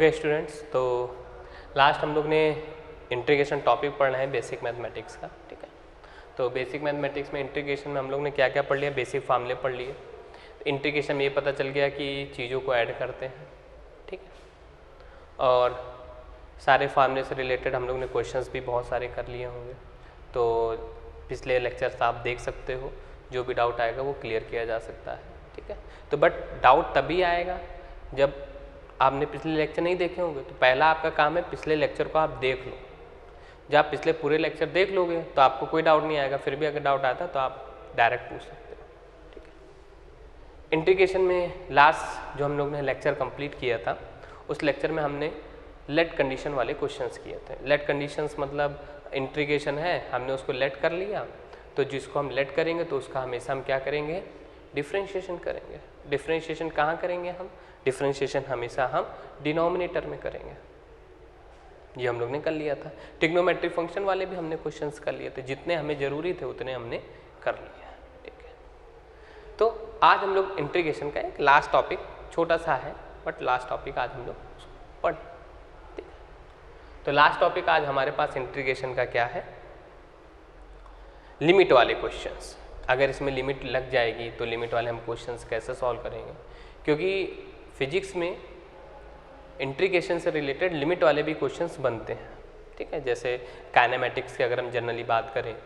Okay students, तो last हम लोग ने इंटीग्रेशन टॉपिक पढ़ना है बेसिक मैथमेटिक्स का, ठीक है। तो बेसिक मैथमेटिक्स में इंटीग्रेशन में हम लोग ने क्या क्या पढ़ लिया, बेसिक फार्मूले पढ़ लिए। इंटीग्रेशन में ये पता चल गया कि चीज़ों को ऐड करते हैं, ठीक है। और सारे फार्मूले से रिलेटेड हम लोग ने क्वेश्चंस भी बहुत सारे कर लिए होंगे, तो पिछले लेक्चर्स आप देख सकते हो, जो भी डाउट आएगा वो क्लियर किया जा सकता है, ठीक है। तो बट डाउट तभी आएगा जब आपने पिछले लेक्चर नहीं देखे होंगे। तो पहला आपका काम है पिछले लेक्चर को आप देख लो। जब आप पिछले पूरे लेक्चर देख लोगे तो आपको कोई डाउट नहीं आएगा। फिर भी अगर डाउट आता तो आप डायरेक्ट पूछ सकते हो, ठीक है। इंटीग्रेशन में लास्ट जो हम लोग ने लेक्चर कंप्लीट किया था, उस लेक्चर में हमने लेट कंडीशन वाले क्वेश्चंस किए थे। लेट कंडीशंस मतलब इंटीग्रेशन है, हमने उसको लेट कर लिया, तो जिसको हम लेट करेंगे तो उसका हमेशा हम क्या करेंगे, डिफ्रेंशिएशन करेंगे। डिफ्रेंशिएशन कहाँ करेंगे हम, डिफ्रेंशिएशन हमेशा हम डिनोमिनेटर में करेंगे। ये हम लोग ने कर लिया था। ट्रिग्नोमेट्रिक फंक्शन वाले भी हमने क्वेश्चंस कर लिए थे, जितने हमें जरूरी थे उतने हमने कर लिए, ठीक है। तो आज हम लोग इंटीग्रेशन का एक लास्ट टॉपिक, छोटा सा है बट लास्ट टॉपिक आज हम लोग पढ़, ठीक है। तो लास्ट टॉपिक आज हमारे पास इंटीग्रेशन का क्या है, लिमिट वाले क्वेश्चंस। अगर इसमें लिमिट लग जाएगी तो लिमिट वाले हम क्वेश्चंस कैसे सॉल्व करेंगे, क्योंकि फिजिक्स में इंटीग्रेशन से रिलेटेड लिमिट वाले भी क्वेश्चंस बनते हैं, ठीक है। जैसे काइनेमेटिक्स की अगर हम जनरली बात करें,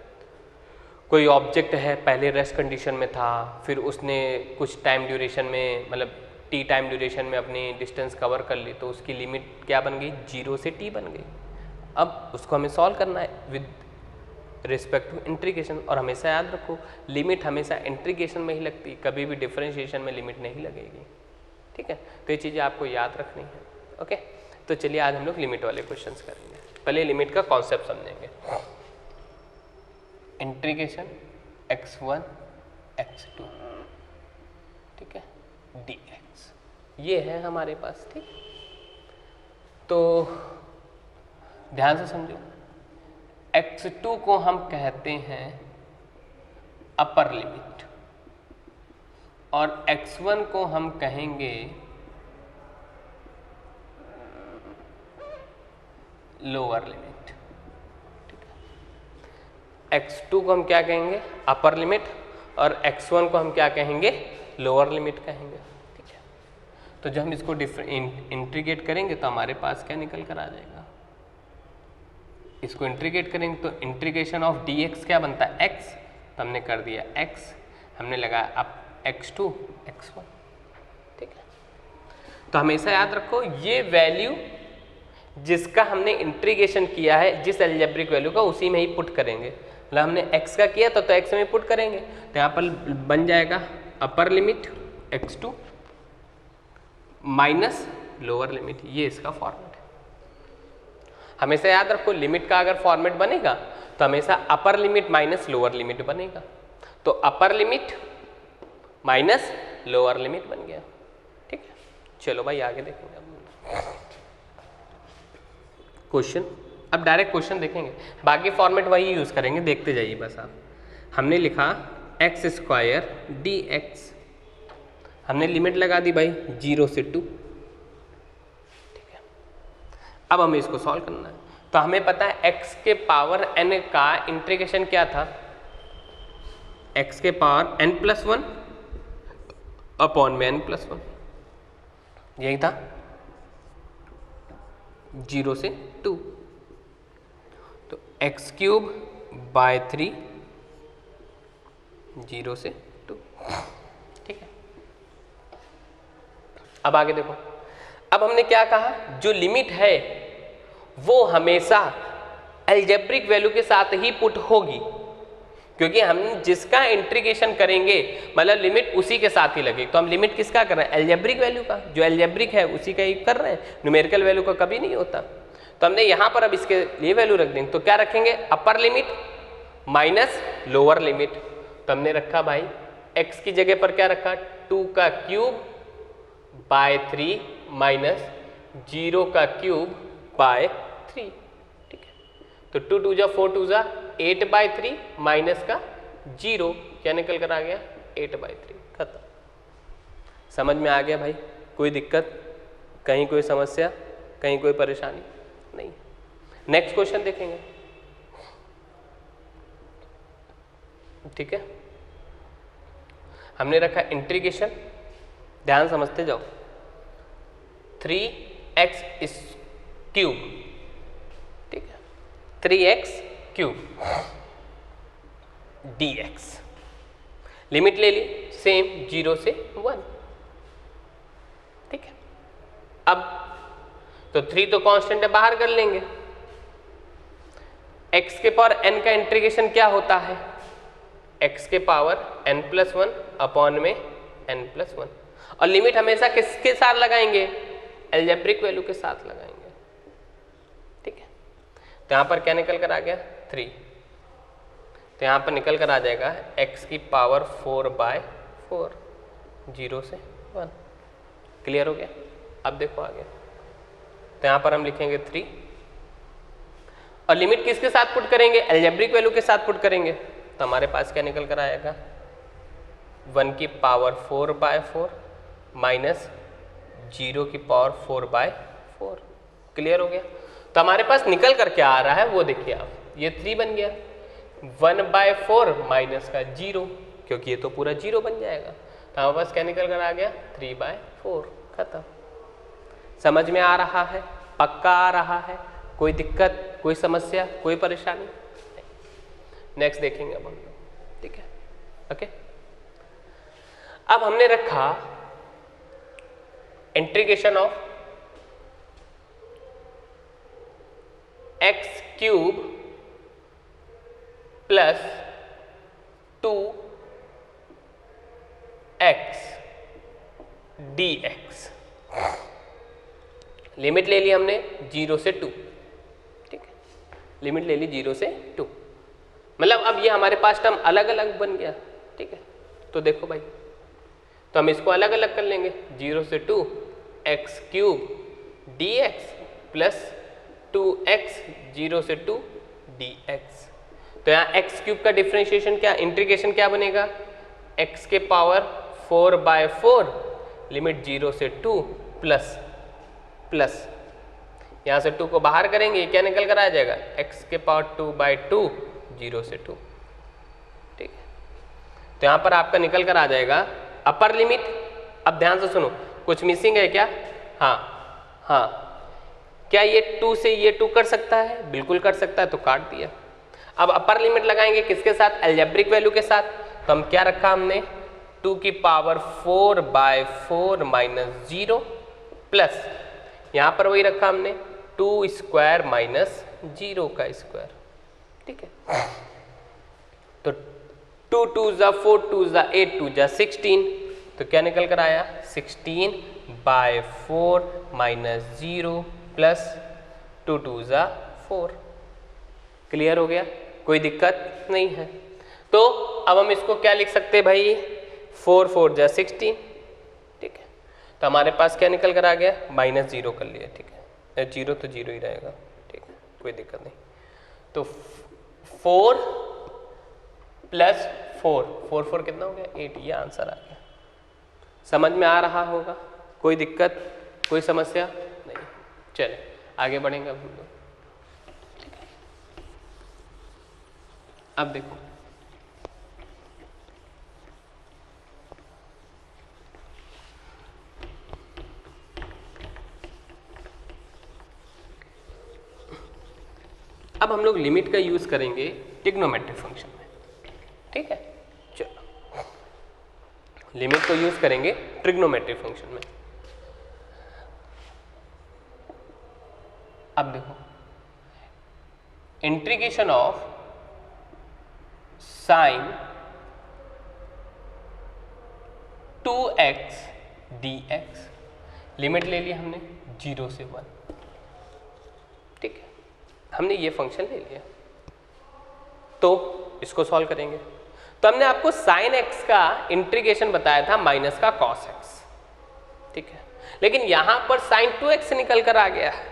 कोई ऑब्जेक्ट है, पहले रेस्ट कंडीशन में था, फिर उसने कुछ टाइम ड्यूरेशन में, मतलब टी टाइम ड्यूरेशन में अपनी डिस्टेंस कवर कर ली, तो उसकी लिमिट क्या बन गई, 0 से t बन गई। अब उसको हमें सॉल्व करना है विद रिस्पेक्ट टू इंटीग्रेशन। और हमेशा याद रखो, लिमिट हमेशा इंटीग्रेशन में ही लगती, कभी भी डिफरेंशिएशन में लिमिट नहीं लगेगी, ठीक है। तो ये चीज़ें आपको याद रखनी है, ओके। तो चलिए आज हम लोग लिमिट वाले क्वेश्चंस करेंगे। पहले लिमिट का कॉन्सेप्ट समझेंगे। इंटीग्रेशन x1 x2, ठीक है, dx, ये है हमारे पास, ठीक। तो ध्यान से समझो, x2 को हम कहते हैं अपर लिमिट और x1 को हम कहेंगे लोअर लिमिट, ठीक है। x2 को हम क्या कहेंगे, अपर लिमिट, और x1 को हम क्या कहेंगे, लोअर लिमिट कहेंगे, ठीक है। तो जब हम इसको इंटीग्रेट करेंगे तो हमारे पास क्या निकल कर आ जाएगा, इसको इंटीग्रेट करेंगे तो इंटीग्रेशन ऑफ dx क्या बनता है, x, तो हमने कर दिया x, हमने लगाया अब x2 x1, ठीक है। तो हमेशा याद रखो, ये वैल्यू जिसका हमने इंटीग्रेशन किया है, जिस अलजेब्रिक वैल्यू का, उसी में ही पुट करेंगे। मतलब हमने x का किया तो x में पुट करेंगे, तो यहाँ पर बन जाएगा upper limit x2 minus lower limit. ये इसका फॉर्मेट है। हमेशा याद रखो, लिमिट का अगर फॉर्मेट बनेगा तो हमेशा अपर लिमिट माइनस लोअर लिमिट बनेगा। तो upper limit minus lower limit बन गया, ठीक है। चलो भाई आगे देखेंगे क्वेश्चन। अब डायरेक्ट क्वेश्चन देखेंगे, बाकी फॉर्मेट वही यूज करेंगे, देखते जाइए बस आप। हमने लिखा x² dx, हमने लिमिट लगा दी भाई 0 से 2, ठीक है। अब हमें इसको सॉल्व करना है। तो हमें पता है x के पावर n का इंटीग्रेशन क्या था, x के पावर n+1 अपॉन में n+1, यही था 0 से 2। तो x³/3 0 से 2, ठीक है। अब आगे देखो, अब हमने क्या कहा, जो लिमिट है वो हमेशा अलजेब्रिक वैल्यू के साथ ही पुट होगी, क्योंकि हम जिसका इंटीग्रेशन करेंगे मतलब लिमिट उसी के साथ ही लगेगी। तो हम लिमिट किसका कर रहे हैं, अलजेब्रिक वैल्यू का, जो अलजेब्रिक है उसी का ही कर रहे हैं, न्यूमेरिकल वैल्यू का कभी नहीं होता। तो हमने यहाँ पर अब इसके लिए वैल्यू रख देंगे, तो क्या रखेंगे, अपर लिमिट माइनस लोअर लिमिट। तो हमने रखा भाई x की जगह पर क्या रखा, 2³/3 माइनस 0³/3, ठीक है। तो 2 2 जा 4 2 जा 8/3 माइनस का 0, क्या निकल कर आ गया, 8/3, खत्म। समझ में आ गया भाई, कोई दिक्कत, कहीं कोई समस्या, कहीं कोई परेशानी नहीं। नेक्स्ट क्वेश्चन देखेंगे, ठीक है। हमने रखा इंटीग्रेशन, ध्यान समझते जाओ, 3x क्यूब, ठीक है, 3x क्यूब dx, लिमिट ले ली सेम 0 से 1, ठीक है। अब तो 3 तो कांस्टेंट है, बाहर कर लेंगे। x के पावर n का इंटीग्रेशन क्या होता है, x के पावर n+1 अपॉन में n+1, और लिमिट हमेशा किसके साथ लगाएंगे, अलजेब्रिक वैल्यू के साथ लगाएंगे, ठीक है। तो यहां पर क्या निकल कर आ गया 3, तो यहां पर निकल कर आ जाएगा x की पावर 4/4, 0 से 1। क्लियर हो गया। अब देखो आगे, तो यहां पर हम लिखेंगे 3 और लिमिट किसके साथ पुट करेंगे, अलजेब्रिक वैल्यू के साथ पुट करेंगे, तो हमारे पास क्या निकल कर आएगा 1 की पावर 4/4 माइनस 0 की पावर 4/4। क्लियर हो गया। तो हमारे पास निकल कर क्या आ रहा है वो देखिए आप, ये 3 बन गया, 1/4 माइनस का 0, क्योंकि ये तो पूरा 0 बन जाएगा, तो हमारे पास क्या निकल कर आ गया 3/4। खत्म। समझ में आ रहा है, पक्का आ रहा है, कोई दिक्कत, कोई समस्या, कोई परेशानी। नेक्स्ट देखेंगे अब हम लोग, ठीक है, ओके। अब हमने रखा integration of x cube plus 2x dx, limit ले ली हमने 0 से 2, ठीक है, लिमिट ले ली 0 से 2, मतलब अब ये हमारे पास टर्म अलग अलग बन गया, ठीक है। तो देखो भाई, तो हम इसको अलग अलग कर लेंगे, 0 से 2 x cube dx plus 2x 0 से 2 dx। तो यहाँ x क्यूब का डिफरेंशिएशन क्या, इंटीग्रेशन क्या बनेगा, x के पावर 4/4 लिमिट 0 से 2 प्लस यहाँ से 2 को बाहर करेंगे, क्या निकल कर आ जाएगा x के पावर 2/2 0 से 2, ठीक है। तो यहाँ पर आपका निकल कर आ जाएगा अपर लिमिट। अब ध्यान से सुनो, कुछ मिसिंग है क्या, हाँ, क्या ये 2 से ये 2 कर सकता है, बिल्कुल कर सकता है, तो काट दिया। अब अपर लिमिट लगाएंगे किसके साथ, अलजेब्रिक वैल्यू के साथ, तो हम क्या रखा हमने 2 की पावर 4/4 माइनस 0 प्लस यहाँ पर वही रखा हमने 2 स्क्वायर माइनस 0 का स्क्वायर, ठीक है। तो 2 2 जा 4 2 जा 8 2 जा 16, तो क्या निकल कर आया 16/4 माइनस 0 प्लस 2 2 जा 4। क्लियर हो गया, कोई दिक्कत नहीं है। तो अब हम इसको क्या लिख सकते हैं भाई, 4 4 जा 16, ठीक है। तो हमारे पास क्या निकल कर आ गया -0 कर लिया, ठीक है, 0 तो 0 ही रहेगा, ठीक है, कोई दिक्कत नहीं। तो 4 प्लस 4 4 4 कितना हो गया 8, ये आंसर आ गया। समझ में आ रहा होगा, कोई दिक्कत, कोई समस्या नहीं। चले आगे बढ़ेंगे अब हम लोग। अब देखो, अब हम लोग लिमिट का यूज करेंगे ट्रिग्नोमेट्रिक फंक्शन में, ठीक है। चलो लिमिट को यूज करेंगे ट्रिग्नोमेट्रिक फंक्शन में। अब देखो, integration of sine 2x dx, limit ले ली हमने 0 से 1, ठीक है, हमने ये फंक्शन ले लिया। तो इसको सॉल्व करेंगे, तो हमने आपको साइन x का इंटीग्रेशन बताया था माइनस का कॉस x, ठीक है, लेकिन यहां पर साइन 2x निकल कर आ गया है।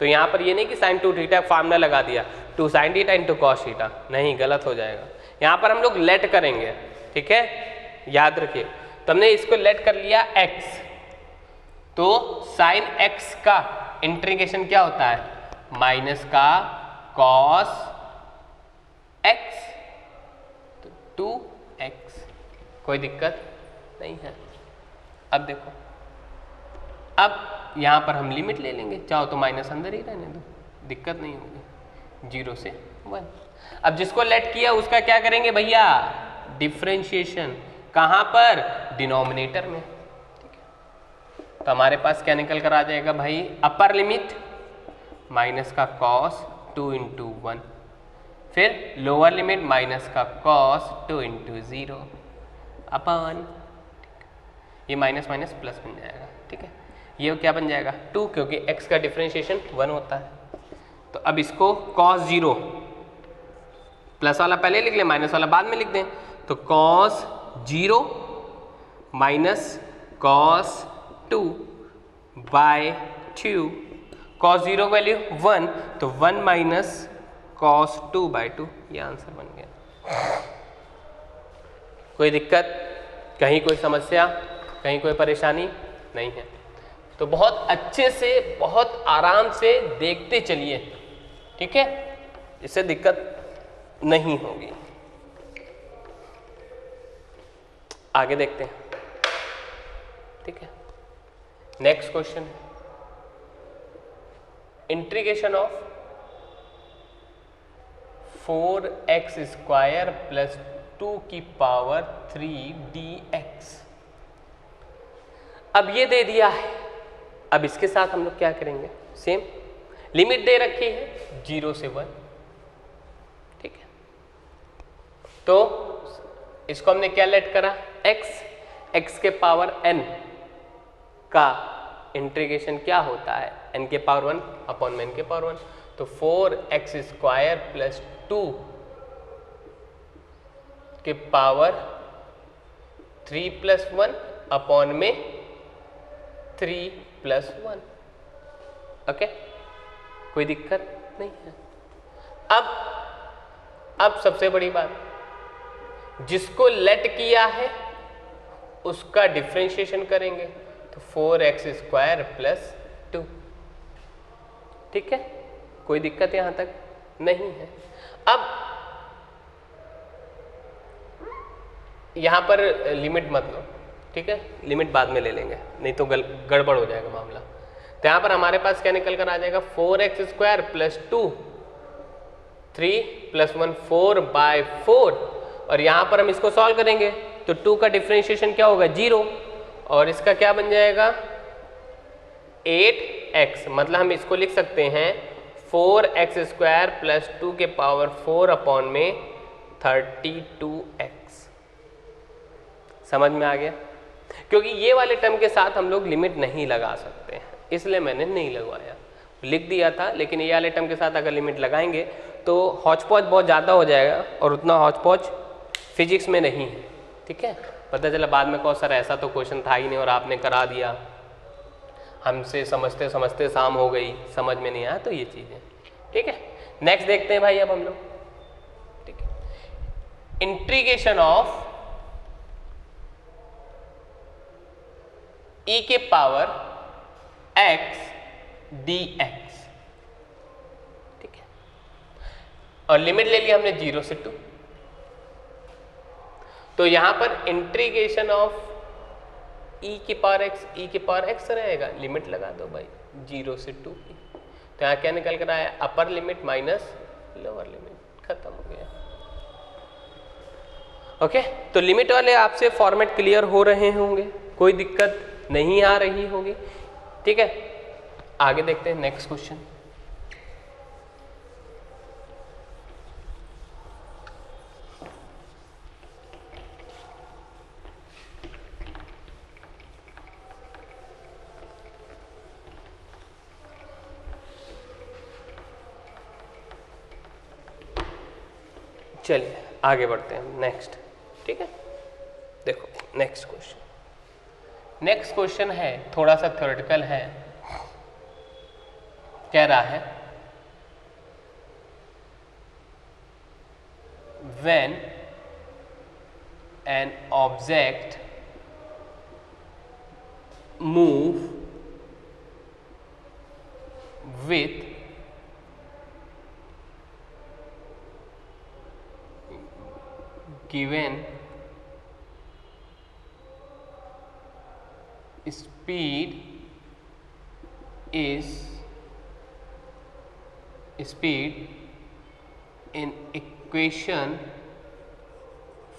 तो यहां पर ये नहीं कि साइन 2 थीटा फार्मूला लगा दिया 2 sin theta into cos theta, नहीं, गलत हो जाएगा। यहां पर हम लोग लेट करेंगे, ठीक है, याद रखिए। तो हमने इसको लेट कर लिया x, तो साइन एक्स का इंटीग्रेशन क्या होता है, माइनस का कॉस एक्स, तो 2x, कोई दिक्कत नहीं है। अब देखो, अब यहां पर हम लिमिट ले लेंगे, चाहो तो माइनस अंदर ही रहने दो, दिक्कत नहीं होगी, 0 से 1। अब जिसको लेट किया उसका क्या करेंगे भैया, डिफरेंशिएशन, कहां पर, डिनोमिनेटर में। ठीक है, तो हमारे पास क्या निकल कर आ जाएगा भाई, अपर लिमिट माइनस का कॉस 2 इंटू 1, फिर लोअर लिमिट माइनस का कॉस 2 इंटू 0 अपन, ये माइनस माइनस प्लस बन जाएगा। ठीक है, ये क्या बन जाएगा 2, क्योंकि x का डिफरेंशिएशन 1 होता है। तो अब इसको cos 0, प्लस वाला पहले लिख लें, माइनस वाला बाद में लिख दें, तो cos 0 minus cos 2 by 2, cos 0 की वैल्यू 1, तो 1 माइनस cos 2 बाय 2, ये आंसर बन गया। कोई दिक्कत, कहीं कोई समस्या, कहीं कोई परेशानी नहीं है। तो बहुत अच्छे से, बहुत आराम से देखते चलिए, ठीक है, इससे दिक्कत नहीं होगी। आगे देखते हैं, ठीक है। Next question, integration of 4x square plus 2 की पावर 3 dx। अब ये दे दिया है, अब इसके साथ हम लोग क्या करेंगे, सेम लिमिट दे रखी है 0 से 1। ठीक है, तो इसको हमने क्या लेट करा, x के पावर n का इंटीग्रेशन क्या होता है, n के पावर 1 अपॉन में n के पावर 1, तो 4x स्क्वायर प्लस 2 के पावर 3 प्लस 1 अपॉन में 3 प्लस 1। ओके, कोई दिक्कत नहीं है। अब सबसे बड़ी बात, जिसको लेट किया है उसका डिफरेंशिएशन करेंगे, तो 4x स्क्वायर प्लस 2। ठीक है, कोई दिक्कत यहां तक नहीं है। अब यहां पर लिमिट मत लो, ठीक है, लिमिट बाद में ले लेंगे, नहीं तो गड़बड़ हो जाएगा मामला। तो यहां पर हमारे पास क्या निकल कर आ जाएगा, 4x square plus 2, 3 plus 1 4 bye 4, और यहां पर हम इसको सॉल्व करेंगे तो 2 का डिफरेंशिएशन क्या होगा 0, और इसका क्या बन जाएगा 8x, मतलब हम इसको लिख सकते हैं 4x स्क्वायर प्लस 2 के पावर 4 अपॉन में 32x। समझ में आ गया, क्योंकि ये वाले टर्म के साथ हम लोग लिमिट नहीं लगा सकते हैं, इसलिए मैंने नहीं लगवाया, लिख दिया था। लेकिन ये वाले टर्म के साथ अगर लिमिट लगाएंगे तो हौच पौच बहुत ज़्यादा हो जाएगा, और उतना हौच पौच फिजिक्स में नहीं है। ठीक है, पता चला बाद में कहो सर ऐसा तो क्वेश्चन था ही नहीं और आपने करा दिया, हमसे समझते समझते शाम हो गई, समझ में नहीं आया, तो ये चीज़ें। ठीक है, नेक्स्ट देखते हैं भाई अब हम लोग। ठीक है, इंटीग्रेशन ऑफ e के पावर x dx। ठीक है, और लिमिट ले ली हमने 0 से 2, तो यहां पर इंटीग्रेशन ऑफ e की पावर x रहेगा, लिमिट लगा दो भाई 0 से 2 की, तो यहां क्या निकल कर आया, अपर लिमिट माइनस लोअर लिमिट, खत्म हो गया। ओके, तो लिमिट वाले आपसे फॉर्मेट क्लियर हो रहे होंगे, कोई दिक्कत नहीं आ रही होगी। ठीक है, आगे देखते हैं नेक्स्ट क्वेश्चन। चलिए आगे बढ़ते हैं नेक्स्ट। ठीक है, देखो नेक्स्ट क्वेश्चन है, थोड़ा सा थ्योरेटिकल है। कह रहा है when an object move with given speed in equation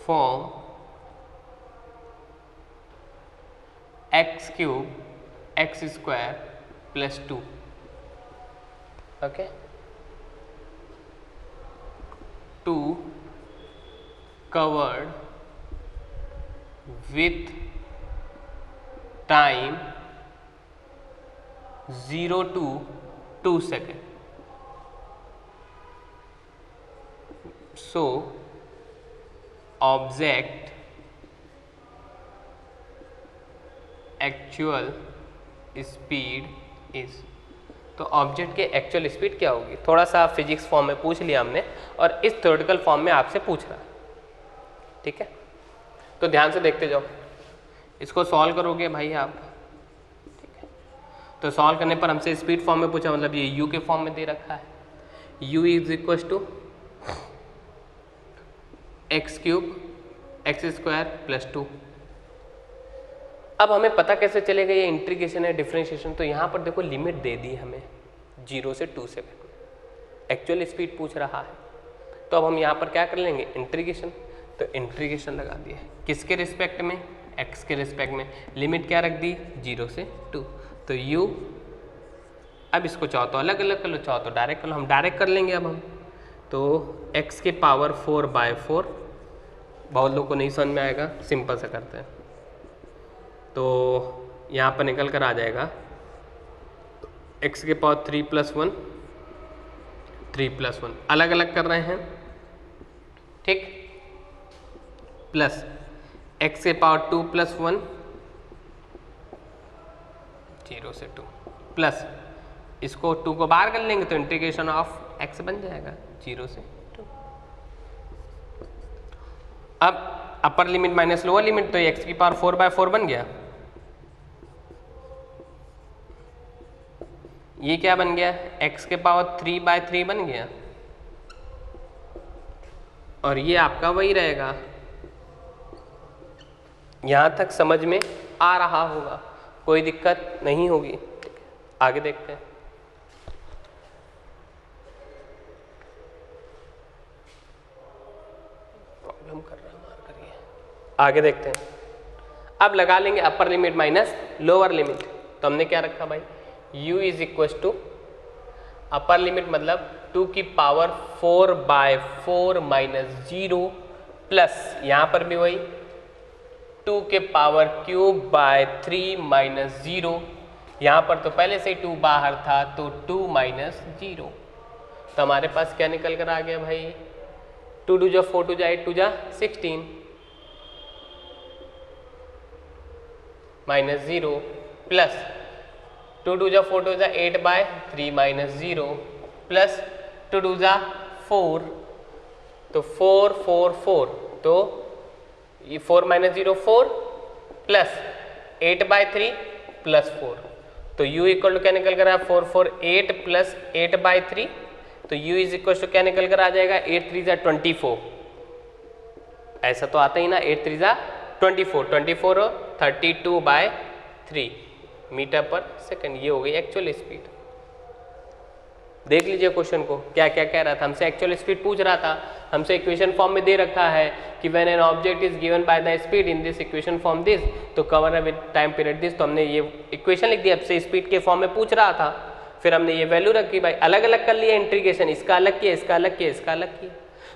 form x cube x square plus 2. Okay, 2 covered with time 0 to 2 second. So object actual speed is, तो ऑब्जेक्ट के एक्चुअल स्पीड क्या होगी, थोड़ा सा फिजिक्स फॉर्म में पूछ लिया हमने और इस थ्योरेटिकल फॉर्म में आपसे पूछ रहा है, ठीक है। तो ध्यान से देखते जाओ, इसको सॉल्व करोगे भाई आप, ठीक है। तो सॉल्व करने पर हमसे स्पीड फॉर्म में पूछा, मतलब ये यू के फॉर्म में दे रखा है, u is equal to X cube X square plus 2। अब हमें पता कैसे चलेगा ये इंटीग्रेशन है डिफरेंशिएशन, तो यहाँ पर देखो लिमिट दे दी हमें 0 से 2 सेकंड, एक्चुअल स्पीड पूछ रहा है, तो अब हम यहाँ पर क्या कर लेंगे इंटीग्रेशन, तो इंटीग्रेशन लगा दिया है किसके रिस्पेक्ट में, x के रिस्पेक्ट में, लिमिट क्या रख दी 0 से 2, तो u, अब इसको चाहो तो अलग अलग कर लो, चाहो तो डायरेक्ट कर लो, हम डायरेक्ट कर लेंगे अब हम, तो x के पावर 4/4, बहुत लोग को नहीं समझ में आएगा, सिंपल से करते हैं, तो यहाँ पर निकल कर आ जाएगा x के पावर 3+1, 3+1 अलग अलग कर रहे हैं, ठीक, प्लस x के पावर 2+1 0 से 2, प्लस इसको 2 को बाहर कर लेंगे तो इंटीग्रेशन ऑफ x बन जाएगा 0 से 2। अब अपर लिमिट माइनस लोअर लिमिट, तो x की पावर 4/4 बन गया, ये क्या बन गया x के पावर 3/3 बन गया, और ये आपका वही रहेगा, यहाँ तक समझ में आ रहा होगा, कोई दिक्कत नहीं होगी, आगे देखते हैं। प्रॉब्लम कर रहा मार करिए, आगे देखते हैं। अब लगा लेंगे upper limit minus lower limit, तो हमने क्या रखा भाई u is equal to upper limit मतलब 2 की पावर 4/4 माइनस 0 प्लस यहाँ पर भी वही 2 के पावर क्यूब बाय 3 माइनस 0, यहाँ पर तो पहले से 2 बाहर था तो 2 माइनस 0, तो हमारे पास क्या निकल कर आ गया भाई 2 2 जा 4 2 जा 8 2 जा 16 माइनस 0 प्लस 2 2 जा 4 2 जा 8/3 माइनस 0 प्लस 2 2 जा 4, तो 4 4 4, तो ये 4 माइनस 0 4 प्लस 8/3 प्लस 4, तो u इक्वल टू क्या निकल कर आया 4 4 8 प्लस 8/3, तो u इज इक्वल टू क्या निकल कर आ जाएगा 8 3 जा 24, ऐसा तो आता ही ना 8 3 जा 24, 24 32/3 मीटर पर सेकंड, ये हो गई एक्चुअल स्पीड। देख लीजिए क्वेश्चन को क्या क्या कह रहा था, हमसे एक्चुअल स्पीड पूछ रहा था, हमसे इक्वेशन फॉर्म में दे रखा है कि when an object is given by the speed in this equation form this, तो cover with time period this, तो हमने ये इक्वेशन लिख दी, अब से स्पीड के फॉर्म में पूछ रहा था, फिर हमने ये वैल्यू रखी भाई, अलग अलग कर लिया इंटीग्रेशन, इसका अलग किया इसका अलग किया इसका अलग किया,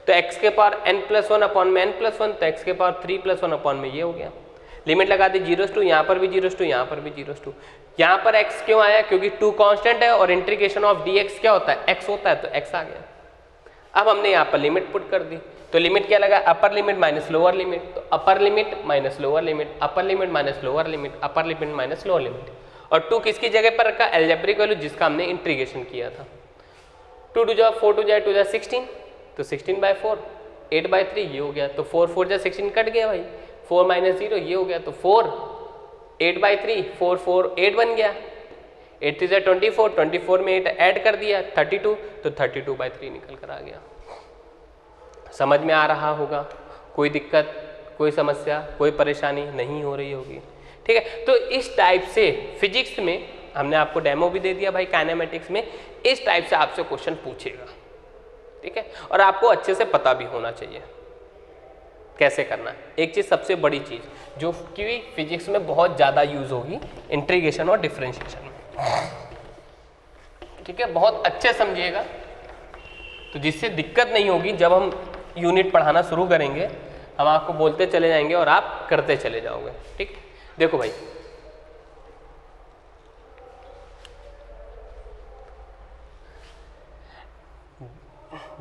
तो x के पावर n+1 अपॉन में n+1, तो x के पावर 3+1 अपॉन में ये हो गया, लिमिट लगा दी 0 से 2, यहाँ पर भी 0 से 2, यहाँ पर भी 0 से 2, यहाँ पर x क्यों आया क्योंकि 2 कांस्टेंट है और इंटीग्रेशन ऑफ dx क्या होता है x होता है, तो x आ गया। अब हमने यहाँ पर लिमिट पुट कर दी, तो लिमिट क्या लगा upper limit minus lower limit, तो upper limit minus lower limit, upper limit minus lower limit, upper limit minus lower limit, और 2 किसकी जगह पर रखा एल्जेब्रिक वैल्यू जिसका हमने इंटीग्रेशन किया था, 2 2 जा 4 2 जा 2 जा 16, तो 16/4 8/3 ये हो गया, तो 4 4 जा 16 कट गया भाई, 4 माइनस 0 ये हो गया, तो 4 8/3 4 4 8 बन गया, 8 3 24, 24 में 8 ऐड कर दिया 32, तो 32/3 निकल कर आ गया। समझ में आ रहा होगा? कोई दिक्कत, कोई समस्या, कोई परेशानी नहीं हो रही होगी, ठीक है। तो इस टाइप से फिजिक्स में हमने आपको डेमो भी दे दिया भाई, काइनेमेटिक्स में इस टाइप से आपसे क्वेश्चन पूछेगा, ठीक है। और आपको अच्छे से पता भी होना चाहिए कैसे करना है। एक चीज़, सबसे बड़ी चीज़ जो कि फिजिक्स में बहुत ज़्यादा यूज होगी, इंटीग्रेशन और डिफरेंशिएशन में, ठीक है। बहुत अच्छे समझिएगा, तो जिससे दिक्कत नहीं होगी। जब हम यूनिट पढ़ाना शुरू करेंगे, हम आपको बोलते चले जाएंगे और आप करते चले जाओगे, ठीक। देखो भाई,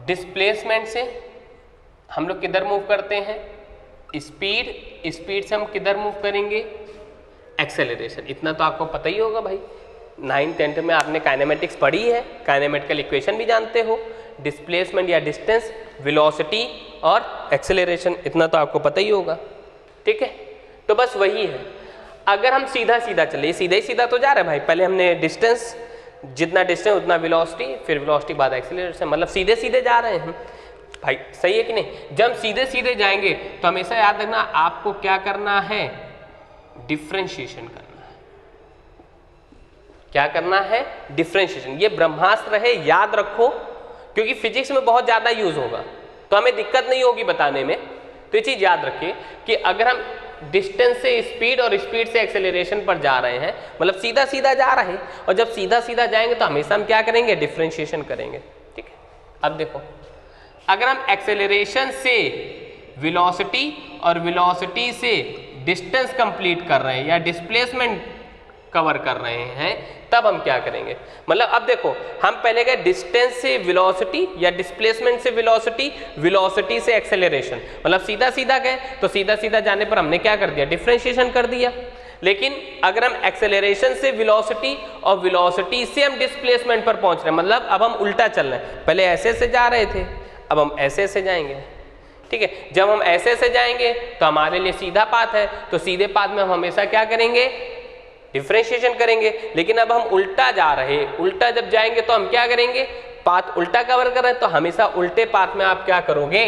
डिस्प्लेसमेंट से हम लोग किधर मूव करते हैं? स्पीड से हम किधर मूव करेंगे? एक्सेलरेशन। इतना तो आपको पता ही होगा भाई, 9th 10th में आपने काइनेमेटिक्स पढ़ी है, काइनेमेटिकल इक्वेशन भी जानते हो। डिस्प्लेसमेंट या डिस्टेंस, वेलोसिटी और एक्सेलरेशन, इतना तो आपको पता ही होगा, ठीक है। तो बस वही है। अगर हम सीधा सीधा चले, सीधा ही सीधा तो जा रहे हैं भाई, पहले हमने डिस्टेंस, जितना डिस्टेंस उतना वेलोसिटी, फिर वेलोसिटी बाद एक्सेलरेशन, मतलब सीधे सीधे जा रहे हैं भाई, सही है कि नहीं। जब सीधे सीधे जाएंगे तो हमेशा याद रखना आपको क्या करना है? डिफरेंशिएशन करना है। क्या करना है? डिफरेंशिएशन। ये ब्रह्मास्त्र है, याद रखो, क्योंकि फिजिक्स में बहुत ज्यादा यूज होगा, तो हमें दिक्कत नहीं होगी बताने में। तो ये चीज याद रखिए कि अगर हम डिस्टेंस से स्पीड और स्पीड से एक्सेलरेशन पर जा रहे हैं, मतलब सीधा सीधा जा रहे हैं, और जब सीधा सीधा जाएंगे तो हमेशा हम क्या करेंगे? डिफरेंशिएशन करेंगे, ठीक है। अब देखो, अगर हम एक्सेलरेशन से वेलोसिटी और वेलोसिटी से डिस्टेंस कंप्लीट कर रहे हैं या डिस्प्लेसमेंट कवर कर रहे हैं, तब हम क्या करेंगे? मतलब अब देखो, हम पहले गए डिस्टेंस से वेलोसिटी या डिस्प्लेसमेंट से वेलोसिटी, वेलोसिटी से एक्सेलरेशन, मतलब सीधा सीधा गए, तो सीधा सीधा जाने पर हमने क्या कर दिया? डिफरेंशिएशन कर दिया। लेकिन अगर हम एक्सेलरेशन से वेलोसिटी और वेलोसिटी से हम डिस्प्लेसमेंट पर पहुंच रहे हैं, मतलब अब हम उल्टा चल रहे हैं, पहले ऐसे से जा रहे थे, अब हम ऐसे से जाएंगे, ठीक है। जब हम ऐसे से जाएंगे तो हमारे लिए सीधा पाथ है, तो सीधे पाथ में हम हमेशा क्या करेंगे? डिफरेंशिएशन करेंगे। लेकिन अब हम उल्टा जा रहे हैं, उल्टा जब जाएंगे तो हम क्या करेंगे? पाथ उल्टा कवर कर रहे हैं, तो हमेशा उल्टे पाथ में आप क्या करोगे?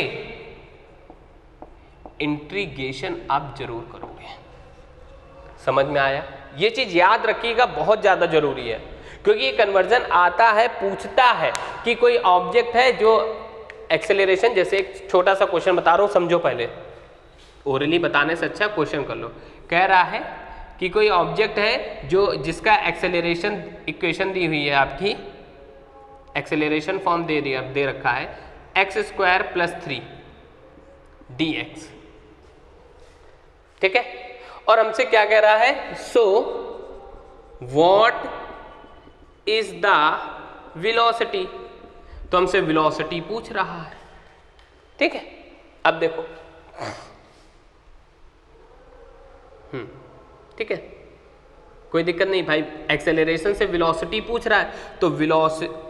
इंटीग्रेशन आप जरूर करोगे। समझ में आया? ये चीज याद रखिएगा, बहुत ज्यादा जरूरी है, क्योंकि ये कन्वर्जन आता है, पूछता है कि कोई ऑब्जेक्ट है जो एक्सेलरेशन, जैसे एक छोटा सा क्वेश्चन बता रहा हूं, समझो पहले, ओरली बताने से अच्छा क्वेश्चन कर लो। कह रहा है कि कोई ऑब्जेक्ट है जो जिसका एक्सेलरेशन इक्वेशन दी हुई है, आपकी एक्सेलरेशन फॉर्म दे रखा है x² + 3 dx, ठीक है। और हमसे क्या कह रहा है? So what is the velocity, तो हमसे वेलोसिटी पूछ रहा है, ठीक है। अब देखो, ठीक है, कोई दिक्कत नहीं भाई, एक्सेलरेशन से वेलोसिटी पूछ रहा है, तो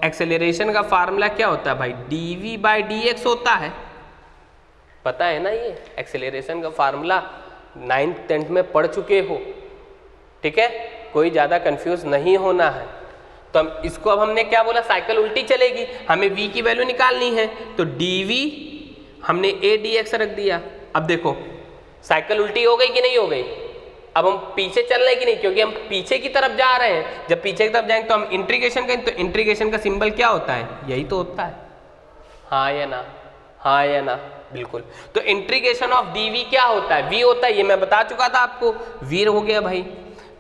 एक्सेलरेशन का फार्मूला क्या होता है भाई? dv/dx होता है, पता है ना? ये एक्सेलरेशन का फार्मूला 9th 10th में पढ़ चुके हो, ठीक है, कोई ज्यादा कंफ्यूज नहीं होना है। तो हम इसको, अब हमने क्या बोला? साइकिल उल्टी चलेगी, हमें v की वैल्यू निकालनी है, तो dv हमने a dx रख दिया। अब देखो, साइकिल उल्टी हो गई कि नहीं हो गई? अब हम पीछे चल रहे हैं कि नहीं? क्योंकि हम पीछे की तरफ जा रहे हैं। जब पीछे की तरफ जाएंगे तो हम इंटीग्रेशन करेंगे, तो इंटीग्रेशन का सिंबल क्या होता है? यही तो होता है, हाँ या ना? हाँ या ना? बिल्कुल। तो इंटीग्रेशन ऑफ dv क्या होता है? v होता है, ये मैं बता चुका था आपको, v हो गया भाई।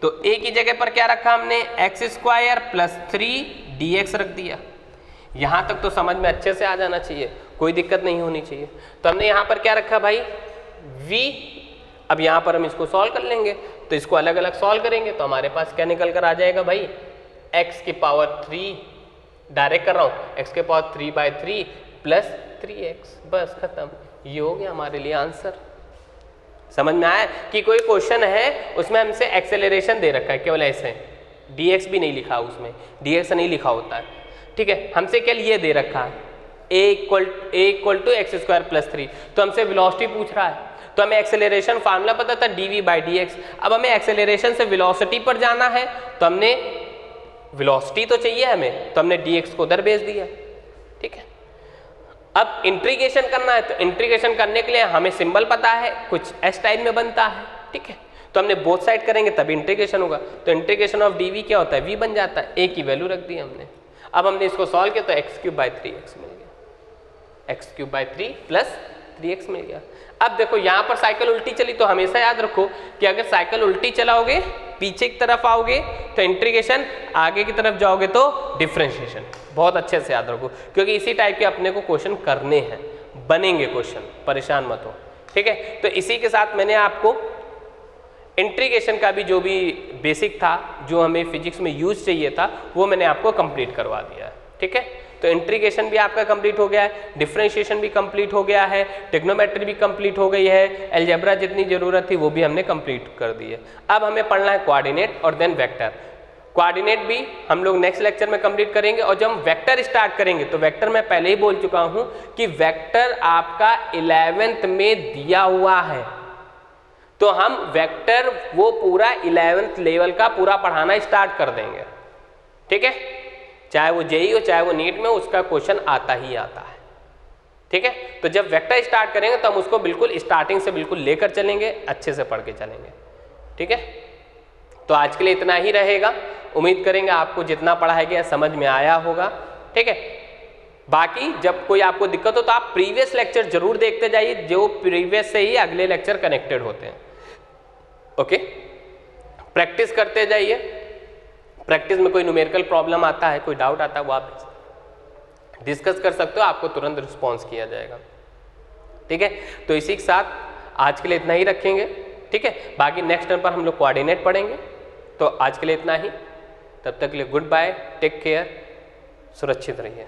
तो a की जगह पर क्या रखा हमने? x² + 3 dx रख दिया। यहां तक तो समझ में अच्छे से आ जाना चाहिए, कोई दिक्कत नहीं होनी चाहिए। तो हमने यहां पर क्या रखा भाई? v। अब यहाँ पर हम इसको सॉल्व कर लेंगे, तो इसको अलग अलग सॉल्व करेंगे तो हमारे पास क्या निकल कर आ जाएगा भाई? x⁻3, डायरेक्ट कर रहा हूँ, x⁻3/3 + 3x, बस खत्म। ये हो गया हमारे लिए आंसर। समझ में आया कि कोई क्वेश्चन है उसमें हमसे एक्सेलरेशन दे रखा है, केवल ऐसे, dx भी नहीं लिखा, उसमें dx नहीं लिखा होता है, ठीक है। हमसे क्या ये दे रखा है? a = x² + 3, तो हमसे वेलोसिटी पूछ रहा है, तो हमें एक्सेलरेशन फार्मूला पता था dv/dx। अब हमें एक्सेलरेशन से वेलोसिटी पर जाना है, तो हमने वेलोसिटी तो चाहिए हमें, तो हमने dx को उधर भेज दिया, ठीक है। अब इंटीग्रेशन करना है, तो इंटीग्रेशन करने के लिए हमें सिंबल पता है, कुछ एस टाइप में बनता है, ठीक है। तो हमने बोथ साइड करेंगे तभी इंटीग्रेशन होगा, तो इंटीग्रेशन ऑफ डी वी क्या होता है, वी बन जाता है, ए की वैल्यू रख दी हमने। अब हमने इसको सॉल्व किया तो x³/3x मिल गया, x³/3 + 3x मिल गया। अब देखो यहाँ पर साइकिल उल्टी चली, तो हमेशा याद रखो कि अगर साइकिल उल्टी चलाओगे, पीछे की तरफ आओगे तो इंटीग्रेशन, आगे की तरफ जाओगे तो डिफरेंशिएशन। बहुत अच्छे से याद रखो, क्योंकि इसी टाइप के अपने को क्वेश्चन करने हैं, बनेंगे क्वेश्चन, परेशान मत हो, ठीक है। तो इसी के साथ मैंने आपको इंटीग्रेशन का भी जो भी बेसिक था, जो हमें फिजिक्स में यूज चाहिए था, वो मैंने आपको कंप्लीट करवा दिया है, ठीक है। तो इंटीग्रेशन भी आपका कंप्लीट हो गया है, डिफरेंशिएशन भी कंप्लीट हो गया है, ट्रिग्नोमेट्री भी कंप्लीट हो गई है, अलजेब्रा जितनी जरूरत थी वो भी हमने कंप्लीट कर दी है। अब हमें पढ़ना है कोऑर्डिनेट और देन वेक्टर। कोऑर्डिनेट भी हम लोग नेक्स्ट लेक्चर में कंप्लीट करेंगे, और जब हम वेक्टर स्टार्ट करेंगे तो वेक्टर मैं पहले ही बोल चुका हूं कि वेक्टर आपका 11th में दिया हुआ है, तो हम वेक्टर वो पूरा 11th लेवल का पूरा पढ़ाना स्टार्ट कर देंगे, ठीक है। चाहे वो जेई हो चाहे वो नीट में, उसका क्वेश्चन आता ही आता है, ठीक है। तो जब वेक्टर स्टार्ट करेंगे तो हम उसको बिल्कुल स्टार्टिंग से बिल्कुल लेकर चलेंगे, अच्छे से पढ़ के चलेंगे, ठीक है। तो आज के लिए इतना ही रहेगा, उम्मीद करेंगे आपको जितना पढ़ाया गया समझ में आया होगा, ठीक है। बाकी जब कोई आपको दिक्कत हो तो आप प्रीवियस लेक्चर जरूर देखते जाइए, जो प्रीवियस से ही अगले लेक्चर कनेक्टेड होते हैं, ओके। प्रैक्टिस करते जाइए, प्रैक्टिस में कोई न्यूमेरिकल प्रॉब्लम आता है, कोई डाउट आता है, वो आप डिस्कस कर सकते हो, आपको तुरंत रिस्पॉन्स किया जाएगा, ठीक है। तो इसी के साथ आज के लिए इतना ही रखेंगे, ठीक है। बाकी नेक्स्ट टाइम पर हम लोग कोऑर्डिनेट पढ़ेंगे, तो आज के लिए इतना ही, तब तक के लिए गुड बाय, टेक केयर, सुरक्षित रहिए।